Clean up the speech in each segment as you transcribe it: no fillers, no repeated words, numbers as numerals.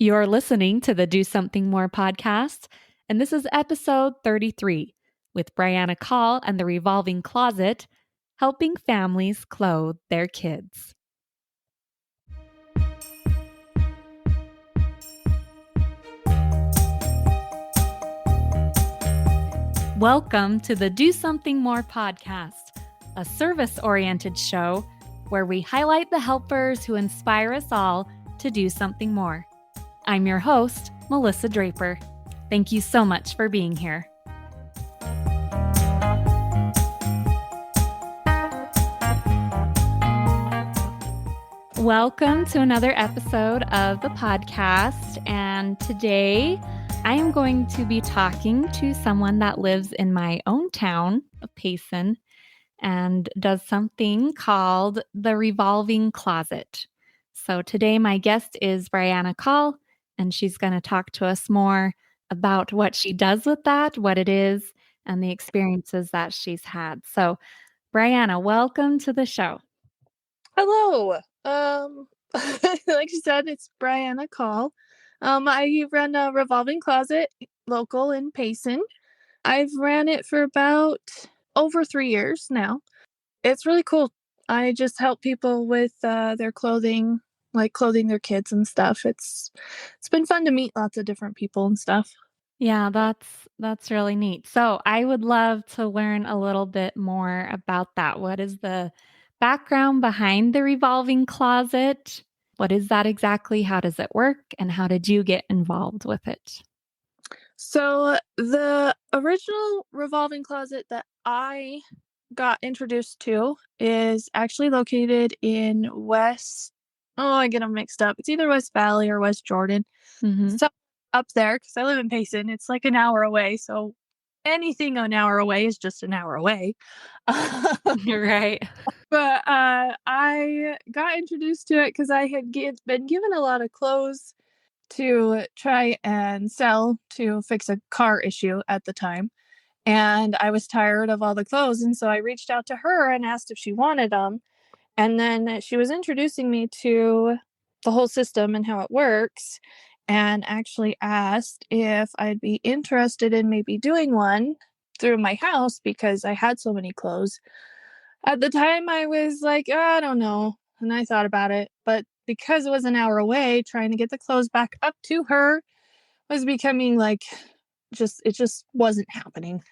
You're listening to the Do Something More podcast, and this is episode 33 with Brianna Call and the Revolving Closet, helping families clothe their kids. Welcome to the Do Something More podcast, a service-oriented show where we highlight the helpers who inspire us all to do something more. I'm your host, Melissa Draper. Thank you so much for being here. Welcome to another episode of the podcast. And today I am going to be talking to someone that lives in my own town of Payson and does something called the Revolving Closet. So today my guest is Brianna Call, and she's going to talk to us more about what she does with that, what it is, and the experiences that she's had. So, Brianna, welcome to the show. Hello. Like you said, it's Brianna Call. I run a Revolving Closet local in Payson. I've ran it for about over 3 years now. It's really cool. I just help people with their clothing, like clothing their kids and stuff. It's been fun to meet lots of different people and stuff. Yeah, that's really neat. So I would love to learn a little bit more about that. What is the background behind the Revolving Closet? What is that exactly? How does it work? And how did you get involved with it? So the original Revolving Closet that I got introduced to is actually located in I get them mixed up. It's either West Valley or West Jordan. Mm-hmm. So up there, because I live in Payson, it's like an hour away. So anything an hour away is just an hour away. Right. But I got introduced to it because I had been given a lot of clothes to try and sell to fix a car issue at the time. And I was tired of all the clothes. And so I reached out to her and asked if she wanted them. And then she was introducing me to the whole system and how it works, and actually asked if I'd be interested in maybe doing one through my house because I had so many clothes. At the time, I was like, I don't know. And I thought about it. But because it was an hour away, trying to get the clothes back up to her was becoming like, it just wasn't happening.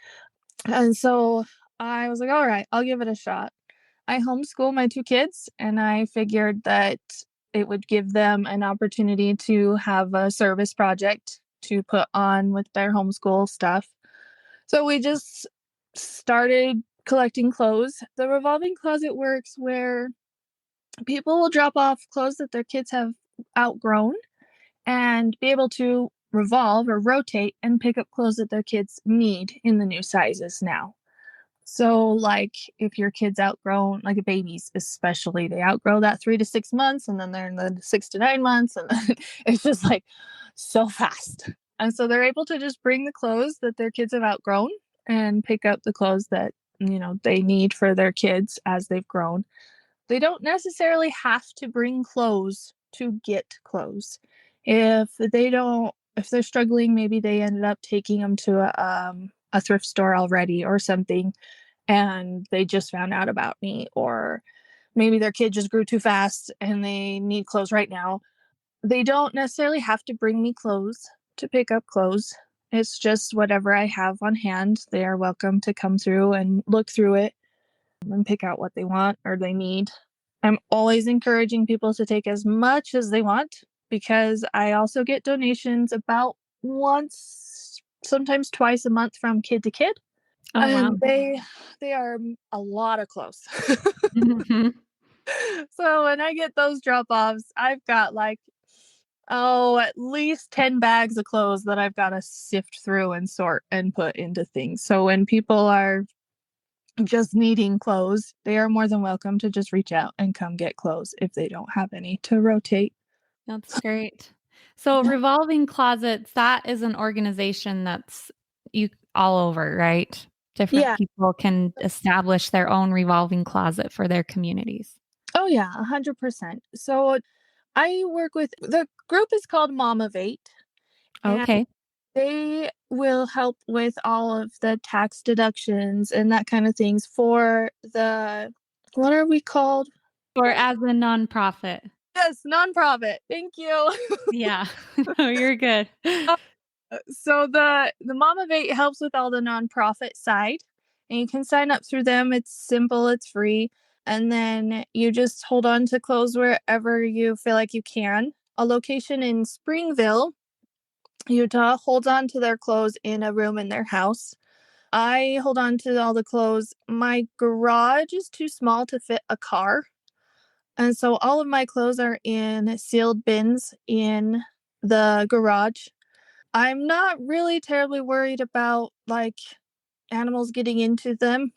And so I was like, all right, I'll give it a shot. I homeschool my 2 kids, and I figured that it would give them an opportunity to have a service project to put on with their homeschool stuff. So we just started collecting clothes. The Revolving Closet works where people will drop off clothes that their kids have outgrown and be able to revolve or rotate and pick up clothes that their kids need in the new sizes now. So, like, if your kid's outgrown, like babies especially, they outgrow that 3 to 6 months, and then they're in the 6 to 9 months, and then it's just like so fast. And so they're able to just bring the clothes that their kids have outgrown and pick up the clothes that, they need for their kids as they've grown. They don't necessarily have to bring clothes to get clothes. If they're struggling, maybe they ended up taking them to a thrift store already or something, and they just found out about me, or maybe their kid just grew too fast and they need clothes right now. They don't necessarily have to bring me clothes to pick up clothes. It's just whatever I have on hand. They are welcome to come through and look through it and pick out what they want or they need. I'm always encouraging people to take as much as they want, because I also get donations about once, sometimes twice a month from kid to kid. Oh, wow. And they are a lot of clothes. Mm-hmm. So when I get those drop-offs, I've got at least 10 bags of clothes that I've got to sift through and sort and put into things. So when people are just needing clothes, they are more than welcome to just reach out and come get clothes if they don't have any to rotate. That's great. So Revolving Closets, that is an organization that's all over, right? Different people can establish their own revolving closet for their communities. Oh yeah, 100%. So I work with the group is called Mom of Eight, and Okay. they will help with all of the tax deductions and that kind of things for the what are we called? Or as a nonprofit. Yes, nonprofit. Thank you. Yeah. No, you're good. So the Mom of Eight helps with all the nonprofit side, and you can sign up through them. It's simple, it's free, and then you just hold on to clothes wherever you feel like you can. A location in Springville, Utah, holds on to their clothes in a room in their house. I hold on to all the clothes. My garage is too small to fit a car, and so all of my clothes are in sealed bins in the garage. I'm not really terribly worried about, like, animals getting into them.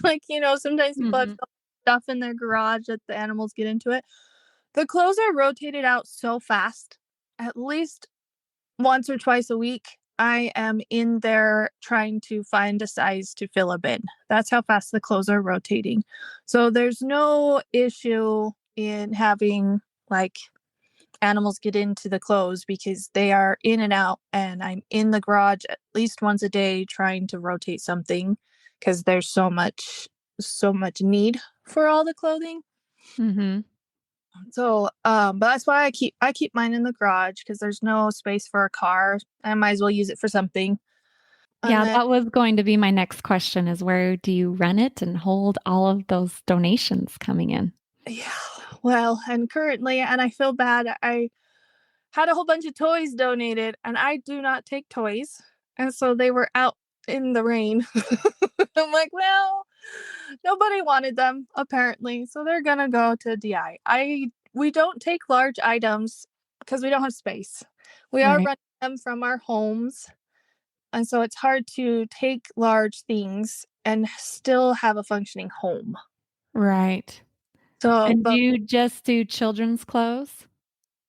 Like, sometimes people have Mhm. so stuff in their garage that the animals get into it. The clothes are rotated out so fast. At least once or twice a week, I am in there trying to find a size to fill a bin. That's how fast the clothes are rotating. So there's no issue in having, like, animals get into the clothes because they are in and out, and I'm in the garage at least once a day trying to rotate something because there's so much need for all the clothing. Mhm. So but that's why I keep mine in the garage because there's no space for a car. I might as well use it for something. And Yeah, then that was going to be my next question is where do you run it and hold all of those donations coming in? yeah, well, and currently, and I feel bad, I had a whole bunch of toys donated, and I do not take toys. And so they were out in the rain. I'm like, well, nobody wanted them apparently, so they're gonna go to DI. We don't take large items because we don't have space. We are Right. running them from our homes, and so it's hard to take large things and still have a functioning home. Right. So, And do but you just do children's clothes?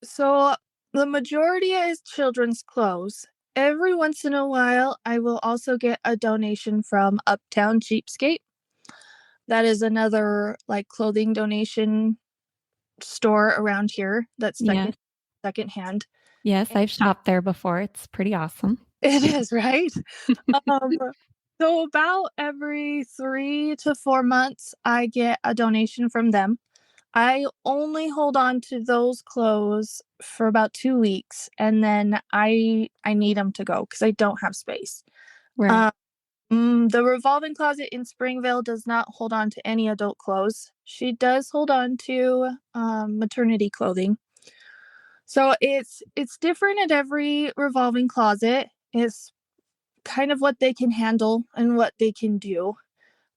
So the majority is children's clothes. Every once in a while, I will also get a donation from Uptown Cheapskate. That is another like clothing donation store around here that's Yes. secondhand. Yes, I've shopped there before. It's pretty awesome. It is, right? Um, so about every 3 to 4 months, I get a donation from them. I only hold on to those clothes for about 2 weeks, and then I need them to go because I don't have space. Right. Um, the Revolving Closet in Springville does not hold on to any adult clothes. She does hold on to, maternity clothing. So it's different at every Revolving Closet. It's kind of what they can handle and what they can do.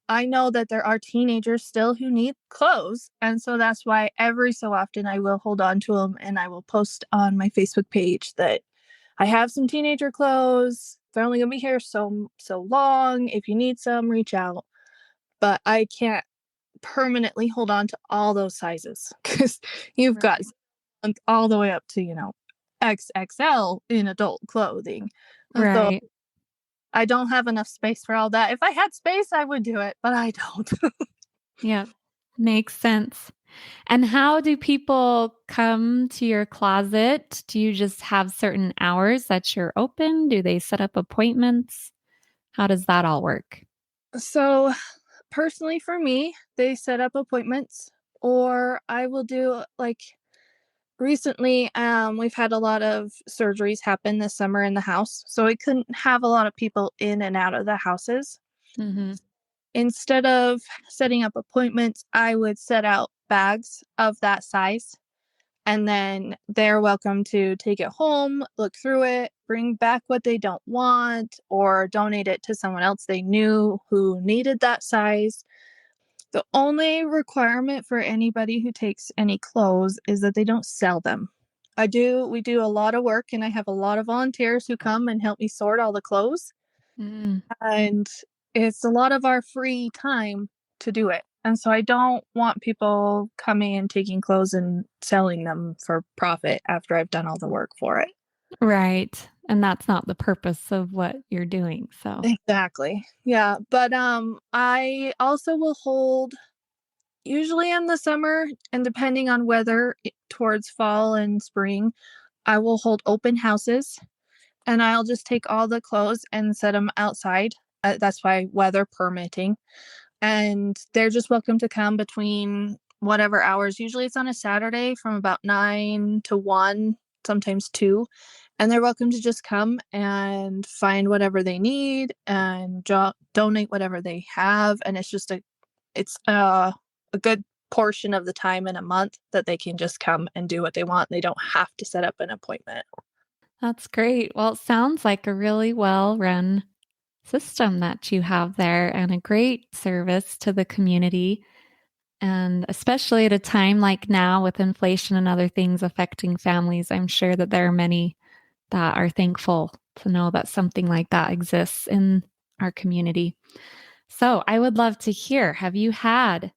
I know that there are teenagers still who need clothes, and so that's why every so often I will hold on to them and I will post on my Facebook page that I have some teenager clothes. They're only gonna be here so long. If you need some, reach out. But I can't permanently hold on to all those sizes because you've got Right. all the way up to XXL in adult clothing. And so Right. I don't have enough space for all that. If I had space, I would do it, but I don't. Yep. Makes sense. And how do people come to your closet? Do you just have certain hours that you're open? Do they set up appointments? How does that all work? So, personally for me, they set up appointments, or I will do like recently we've had a lot of surgeries happen this summer in the house, so we couldn't have a lot of people in and out of the houses. Mhm. Instead of setting up appointments, I would set out bags of that size, and then they're welcome to take it home, look through it, bring back what they don't want, or donate it to someone else they knew who needed that size. The only requirement for anybody who takes any clothes is that they don't sell them. We do a lot of work, and I have a lot of volunteers who come and help me sort all the clothes, Mm. and it's a lot of our free time to do it. And so I don't want people coming and taking clothes and selling them for profit after I've done all the work for it. Right. And that's not the purpose of what you're doing. So, Exactly. Yeah, but I also will hold Usually in the summer, and depending on weather towards fall and spring, I will hold open houses and I'll just take all the clothes and set them outside. That's why weather permitting. And they're just welcome to come between whatever hours. Usually it's on a Saturday from about 9 to 1, sometimes 2. And they're welcome to just come and find whatever they need and donate whatever they have. And it's a good portion of the time in a month that they can just come and do what they want. They don't have to set up an appointment. That's great. Well, it sounds like a really well run system that you have there and a great service to the community. And especially at a time like now with inflation and other things affecting families, I'm sure that there are many that are thankful to know that something like that exists in our community. So I would love to hear, have you had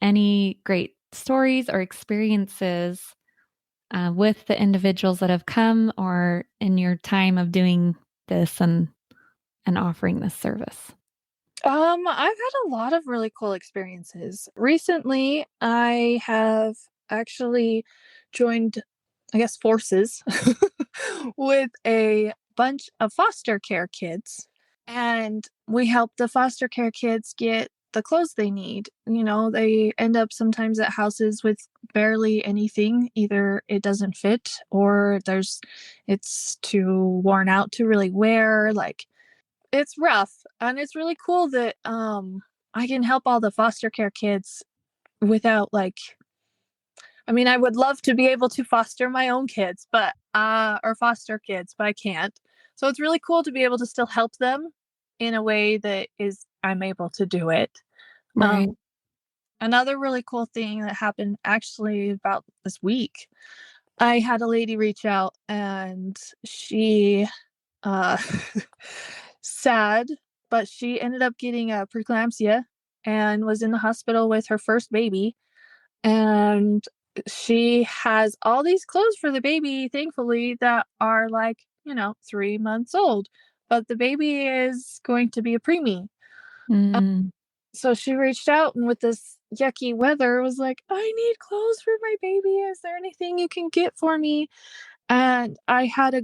any great stories or experiences with the individuals that have come or in your time of doing this and offering this service? I've had a lot of really cool experiences. Recently, I have actually joined, I guess, forces with a bunch of foster care kids. And we help the foster care kids get the clothes they need. They end up sometimes at houses with barely anything. Either it doesn't fit or it's too worn out to really wear. Like, it's rough, and it's really cool that, I can help all the foster care kids without, like, I mean, I would love to be able to foster my own kids, or foster kids, but I can't. So it's really cool to be able to still help them in a way that is I'm able to do it. Right. Um, Another really cool thing that happened actually about this week, I had a lady reach out and she uh, sad, but she ended up getting a preeclampsia and was in the hospital with her first baby. And she has all these clothes for the baby, thankfully, that are like, 3 months old. But the baby is going to be a preemie. Uh, Mm. so she reached out and with this yucky weather was like, I need clothes for my baby. Is there anything you can get for me? And I had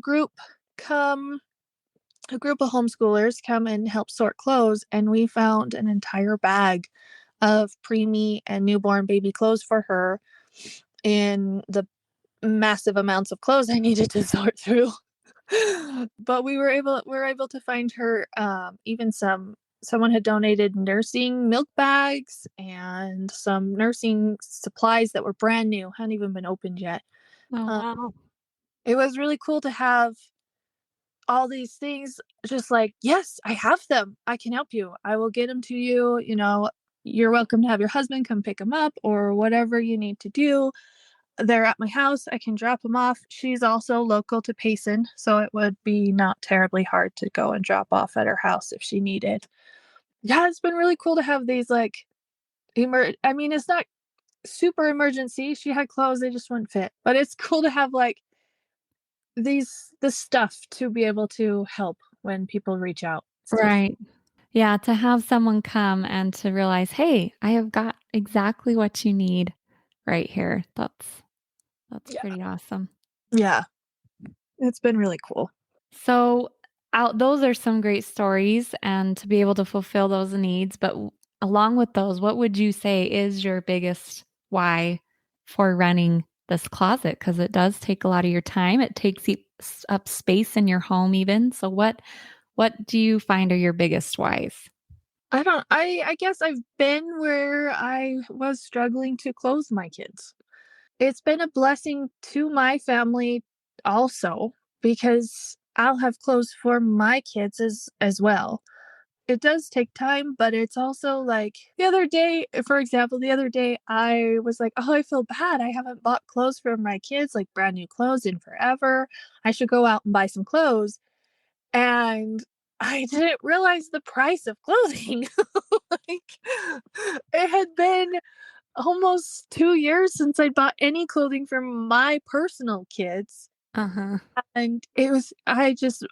come a group of homeschoolers come and help sort clothes, and we found an entire bag of preemie and newborn baby clothes for her in the massive amounts of clothes I needed to sort through. But we were able to find her even someone had donated nursing milk bags and some nursing supplies that were brand new, hadn't even been opened yet. Oh, Uh, wow. it was really cool to have all these things just like, yes, I have them. I can help you. I will get them to you. You're welcome to have your husband come pick them up or whatever you need to do. They're at my house. I can drop them off. She's also local to Payson, so it would be not terribly hard to go and drop off at her house if she needed. Yeah, it's been really cool to have these like I mean, it's not super emergency. She had clothes, they just wouldn't fit. But it's cool to have like this stuff to be able to help when people reach out. It's kind of Right. Yeah, to have someone come and to realize, "Hey, I have got exactly what you need right here." That's yeah. pretty awesome. Yeah. It's been really cool. So, out those are some great stories and to be able to fulfill those needs, but along with those, what would you say is your biggest why for running this closet? Because it does take a lot of your time. It takes up space in your home even. So what do you find are your biggest whys? I guess I've been where I was struggling to clothe my kids. It's been a blessing to my family also because I'll have clothes for my kids as well. It does take time, but it's also like for example, the other day I was like, "Oh, I feel bad. I haven't bought clothes for my kids, like brand new clothes in forever. I should go out and buy some clothes." And I didn't realize the price of clothing. Like, it had been almost 2 years since I bought any clothing for my personal kids, Uh-huh. and it was I just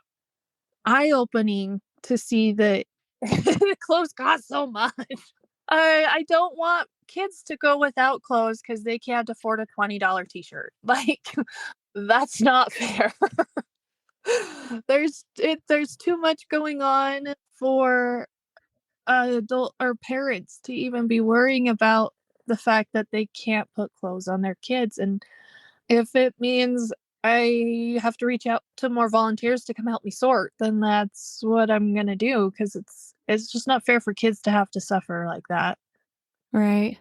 eye-opening to see that the clothes cost so much. I don't want kids to go without clothes because they can't afford a $20 t-shirt. Like, that's not fair. There's too much going on for adult or parents to even be worrying about the fact that they can't put clothes on their kids. And if it means I have to reach out to more volunteers to come help me sort, then that's what I'm gonna do because it's just not fair for kids to have to suffer like that. Right.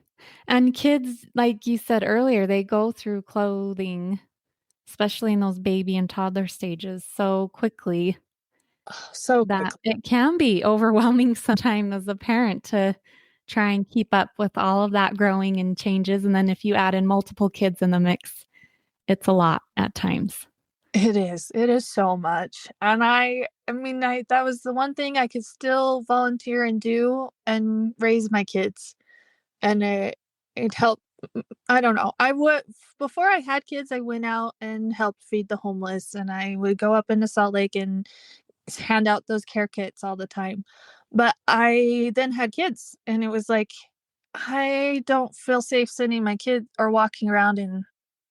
And kids, like you said earlier, they go through clothing, especially in those baby and toddler stages, so quickly So that quickly. it can be overwhelming sometimes as a parent to try and keep up with all of that growing and changes. And then if you add in multiple kids in the mix, it's a lot at times. It is. It is so much. And I mean, I that was the one thing I could still volunteer and do and raise my kids. And it helped. I don't know. I would before I had kids, I went out and helped feed the homeless, and I would go up into Salt Lake and hand out those care kits all the time. But I then had kids, and it was like I don't feel safe sending my kid or walking around in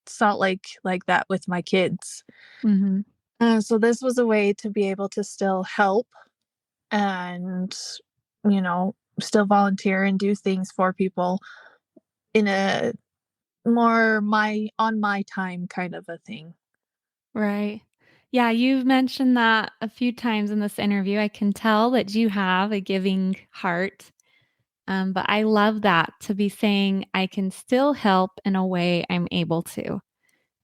Salt Lake like that with my kids. Mhm. So this was a way to be able to still help and, you know, still volunteer and do things for people in a more my on my time kind of a thing. Right. Yeah, you've mentioned that a few times in this interview. I can tell that you have a giving heart. But I love that to be saying I can still help in a way I'm able to.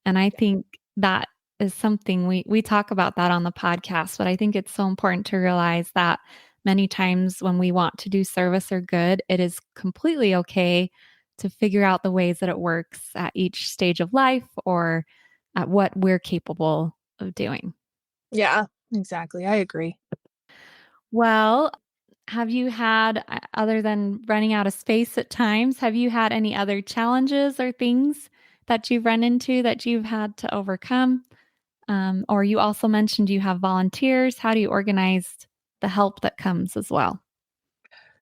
And I think that is something we talk about that on the podcast, but I think it's so important to realize that many times when we want to do service or good, it is completely okay to figure out the ways that it works at each stage of life or at what we're capable of doing. Yeah, exactly. I agree. Well, have you had, other than running out of space at times, have you had any other challenges or things that you've run into that you've had to overcome? Or you also mentioned you have volunteers. How do you organize the help that comes as well?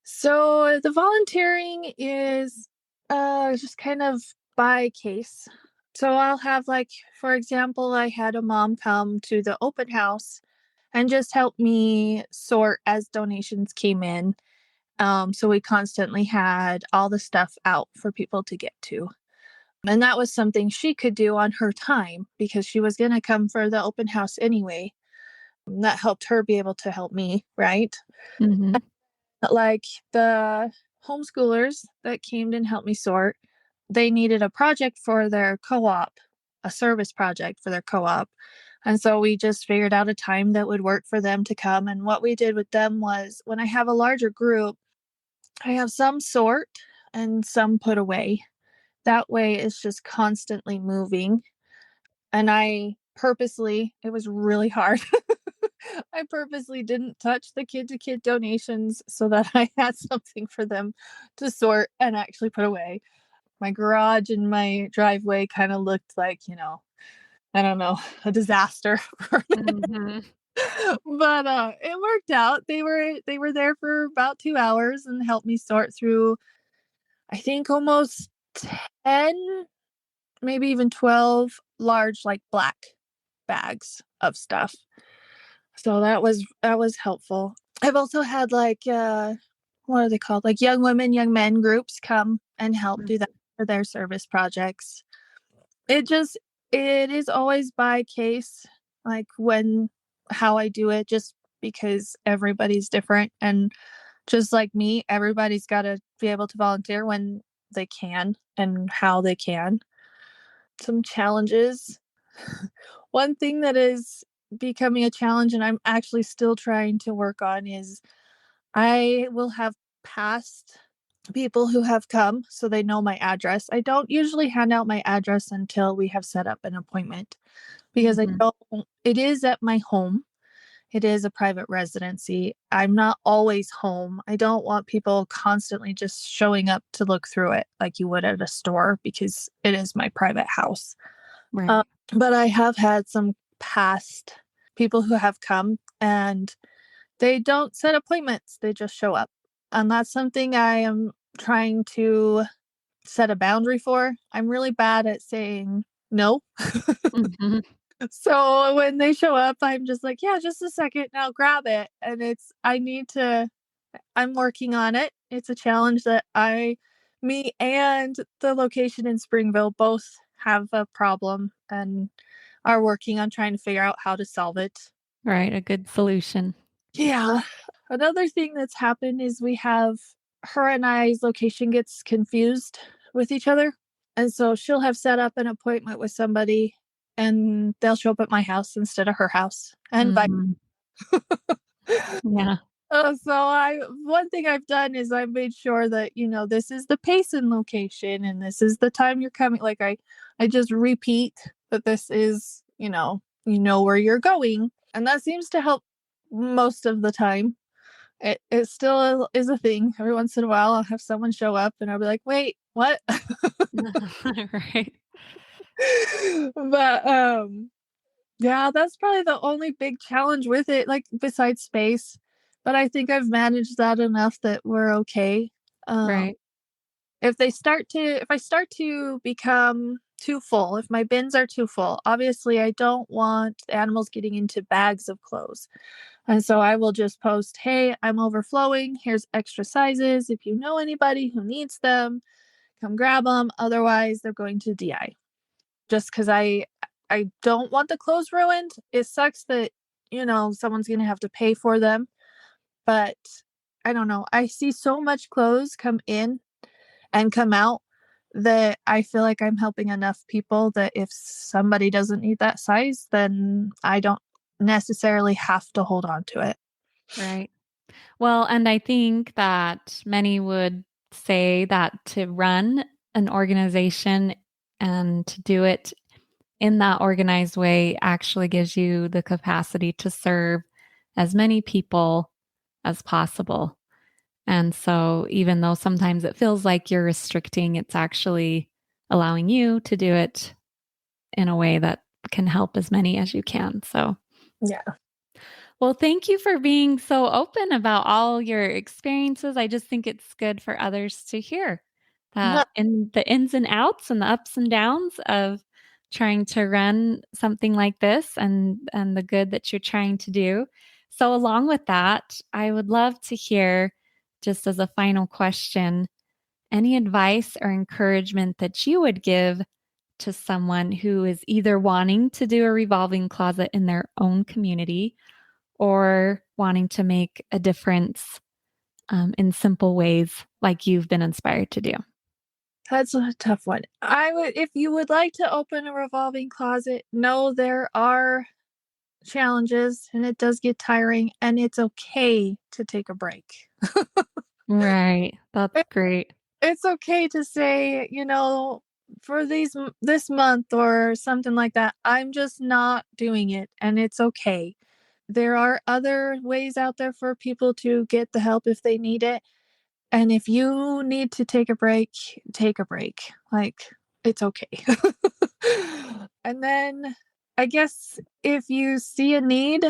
So the volunteering is just kind of by case. So I'll have like for example, I had a mom come to the open house and just help me sort as donations came in. So we constantly had all the stuff out for people to get to. And that was something she could do on her time because she was going to come for the open house anyway. And that helped her be able to help me, right? Mhm. Like the homeschoolers that came and helped me sort, they needed a project for their co op, a service project for their co op. And so we just figured out a time that would work for them to come. And what we did with them was when I have a larger group, I have some sort and some put away. That way it's just constantly moving. And I purposely, it was really hard. I purposely didn't touch the kid to kid donations so that I had something for them to sort and actually put away. My garage and my driveway kind of looked like, I don't know, a disaster. Mhm. But it worked out. They were there for about 2 hours and helped me sort through I think almost 10, maybe even 12 large like black bags of stuff. So that was helpful. I've also had like what are they called? Like young women, young men groups come and help do that for their service projects. It just it is always by case, like when how I do it, just because everybody's different and just like me, everybody's got to be able to volunteer when they can and how they can. Some challenges. One thing that is becoming a challenge and I'm actually still trying to work on is I will have past people who have come so they know my address. I don't usually hand out my address until we have set up an appointment because I Mhm. don't it is at my home. It is a private residency. I'm not always home. I don't want people constantly just showing up to look through it like you would at a store because it is my private house. Uh, Right. but I have had some past people who have come and they don't set appointments, they just show up. And that's something I am trying to set a boundary for. I'm really bad at saying no. Mhm. So when they show up, I'm just like, yeah, just a second, now grab it. And I'm working on it. It's a challenge that me and the location in Springville both have a problem and are working on trying to figure out how to solve it. Right, a good solution. Yeah. Another thing that's happened is we have her and I's location gets confused with each other. And so she'll have set up an appointment with somebody and they'll show up at my house instead of her house and vice. Mhm. Yeah, So one thing I've done is I've made sure that, this is the Payson location and this is the time you're coming. Like I just repeat that this is, where you're going. And that seems to help most of the time. It still is a thing. Every once in a while I'll have someone show up and I'll be like, wait, what? right, But yeah, that's probably the only big challenge with it, like besides space. But I think I've managed that enough that we're okay. right, If I start to become too full, if my bins are too full, obviously I don't want the animals getting into bags of clothes. And so I will just post, hey, I'm overflowing. Here's extra sizes. If you know anybody who needs them, come grab them. Otherwise, they're going to DI. Just because I don't want the clothes ruined. It sucks that, someone's going to have to pay for them. But I don't know. I see so much clothes come in and come out that I feel like I'm helping enough people that if somebody doesn't need that size, then I don't necessarily have to hold on to it. right. Well, and I think that many would say that to run an organization and to do it in that organized way actually gives you the capacity to serve as many people as possible. And so, even though sometimes it feels like you're restricting, it's actually allowing you to do it in a way that can help as many as you can. So, Yeah. well, thank you for being so open about all your experiences. I just think it's good for others to hear No, that in the ins and outs and the ups and downs of trying to run something like this and the good that you're trying to do. So along with that, I would love to hear just as a final question, any advice or encouragement that you would give to someone who is either wanting to do a revolving closet in their own community or wanting to make a difference in simple ways like you've been inspired to do. that's a tough one. If you would like to open a revolving closet, know there are challenges and it does get tiring and it's okay to take a break. Right. That's great. It's okay to say, for this month or something like that, I'm just not doing it and it's okay. There are other ways out there for people to get the help if they need it. And if you need to take a break, take a break. Like, it's okay. And then I guess if you see a need,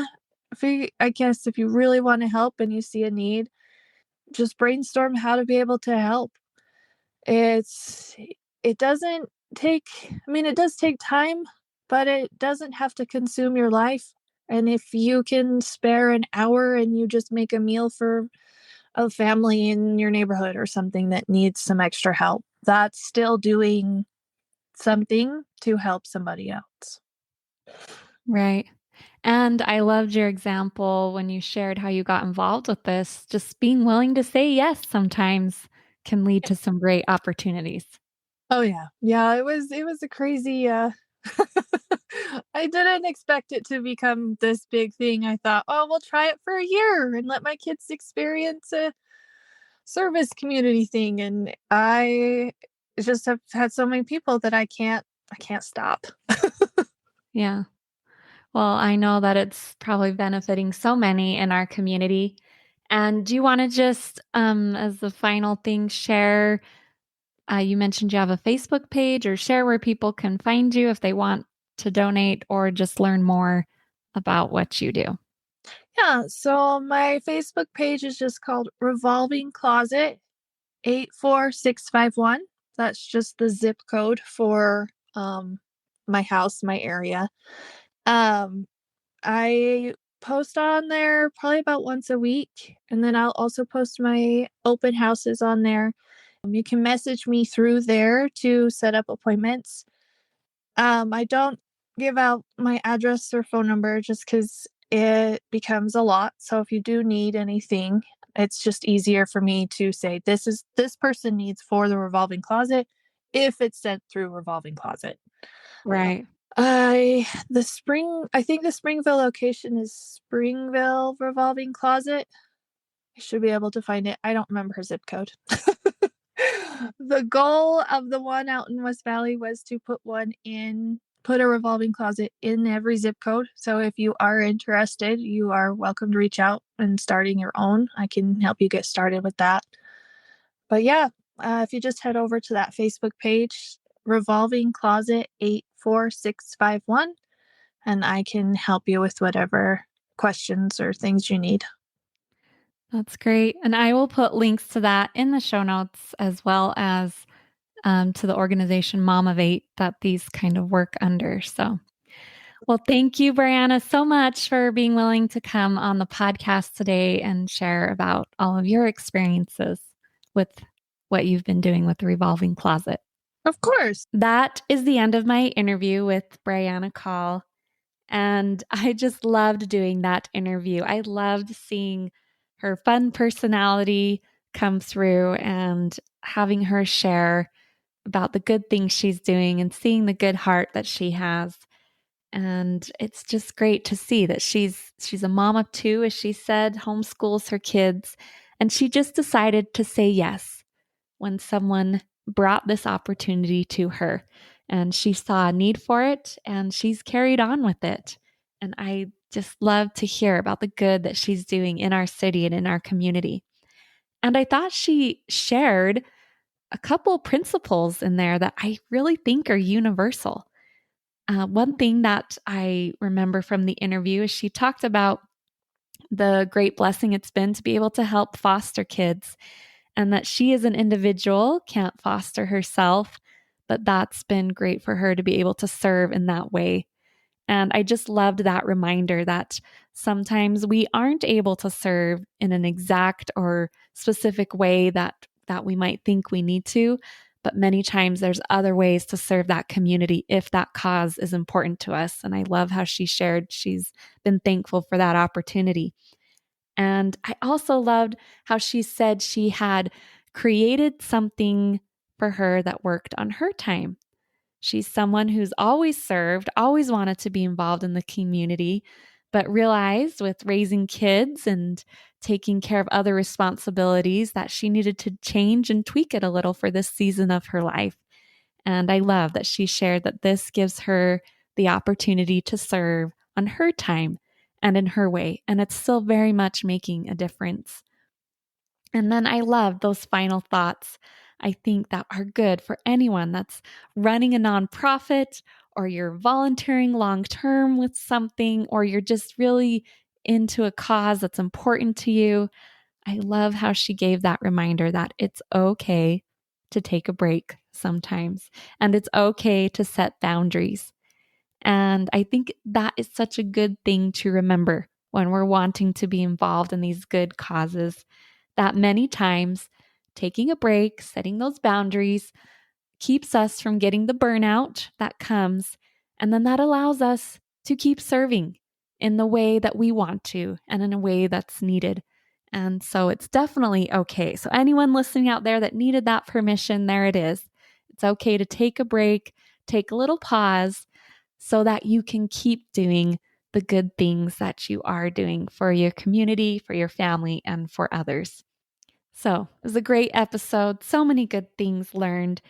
if you really want to help and you see a need, just brainstorm how to be able to help. It's it doesn't take I mean, it does take time, but it doesn't have to consume your life. And if you can spare an hour and you just make a meal for a family in your neighborhood or something that needs some extra help, that's still doing something to help somebody else. Right. And I loved your example when you shared how you got involved with this. Just being willing to say yes sometimes can lead to some great opportunities. Oh yeah. Yeah, it was a crazy I didn't expect it to become this big thing. I thought, "Oh, we'll try it for a year and let my kids experience a service community thing." And I just have had so many people that I can't stop. Yeah. Well, I know that it's probably benefiting so many in our community. And do you want to just, as the final thing, share? You mentioned you have a Facebook page, or share where people can find you if they want to donate or just learn more about what you do. Yeah, so my Facebook page is just called Revolving Closet. 84651. That's just the zip code for my house, my area. Um, I post on there probably about once a week, and then I'll also post my open houses on there. You can message me through there to set up appointments. I don't give out my address or phone number just because it becomes a lot. So if you do need anything, it's just easier for me to say this person needs for the revolving closet if it's sent through revolving closet. Right. I think the Springville location is Springville Revolving Closet. I should be able to find it. I don't remember her zip code. The goal of the one out in West Valley was to put a revolving closet in every zip code. So if you are interested, you are welcome to reach out and starting your own. I can help you get started with that. But yeah, if you just head over to that Facebook page, Revolving Closet 84651, and I can help you with whatever questions or things you need. That's great. And I will put links to that in the show notes as well as to the organization Mom of Eight that these kind of work under. So, well, thank you, Brianna, so much for being willing to come on the podcast today and share about all of your experiences with what you've been doing with the Revolving Closet. Of course. That is the end of my interview with Brianna Call. And I just loved doing that interview. I loved seeing her fun personality come through and having her share about the good things she's doing and seeing the good heart that she has. And it's just great to see that she's a mom of two, as she said, homeschools her kids. And she just decided to say yes when someone brought this opportunity to her. And she saw a need for it and she's carried on with it. And I just love to hear about the good that she's doing in our city and in our community. And I thought she shared a couple principles in there that I really think are universal. One thing that I remember from the interview is she talked about the great blessing it's been to be able to help foster kids, and that she as an individual can't foster herself, but that's been great for her to be able to serve in that way. And I just loved that reminder that sometimes we aren't able to serve in an exact or specific way that we might think we need to, but many times there's other ways to serve that community if that cause is important to us. And I love how she shared she's been thankful for that opportunity. And I also loved how she said she had created something for her that worked on her time. She's someone who's always served, always wanted to be involved in the community, but realized with raising kids and taking care of other responsibilities that she needed to change and tweak it a little for this season of her life. And I love that she shared that this gives her the opportunity to serve on her time and in her way. And it's still very much making a difference. And then I love those final thoughts. I think that are good for anyone that's running a nonprofit, or you're volunteering long term with something, or you're just really into a cause that's important to you. I love how she gave that reminder that it's okay to take a break sometimes, and it's okay to set boundaries. And I think that is such a good thing to remember when we're wanting to be involved in these good causes, that many times taking a break, setting those boundaries, keeps us from getting the burnout that comes. And then that allows us to keep serving in the way that we want to and in a way that's needed. And so it's definitely okay. So, anyone listening out there that needed that permission, there it is. It's okay to take a break, take a little pause so that you can keep doing the good things that you are doing for your community, for your family, and for others. So, it was a great episode. So many good things learned.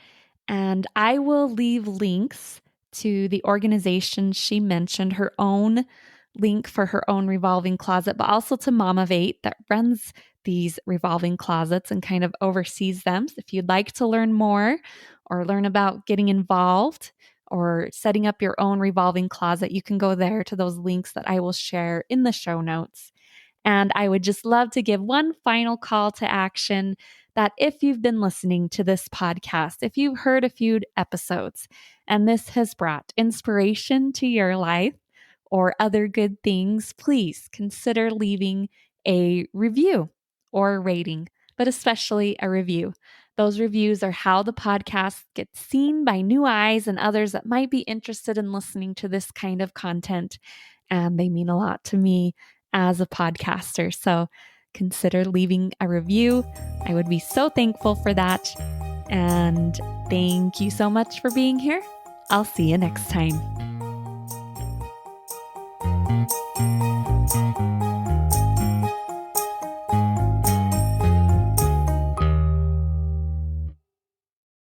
And I will leave links to the organization she mentioned, her own link for her own revolving closet, but also to Mom of Eight that runs these revolving closets and kind of oversees them. So if you'd like to learn more or learn about getting involved or setting up your own revolving closet, you can go there to those links that I will share in the show notes. And I would just love to give one final call to action that if you've been listening to this podcast, if you've heard a few episodes and this has brought inspiration to your life or other good things, please consider leaving a review or a rating, but especially a review. Those reviews are how the podcast gets seen by new eyes and others that might be interested in listening to this kind of content. And they mean a lot to me as a podcaster. So consider leaving a review. I would be so thankful for that. And thank you so much for being here. I'll see you next time.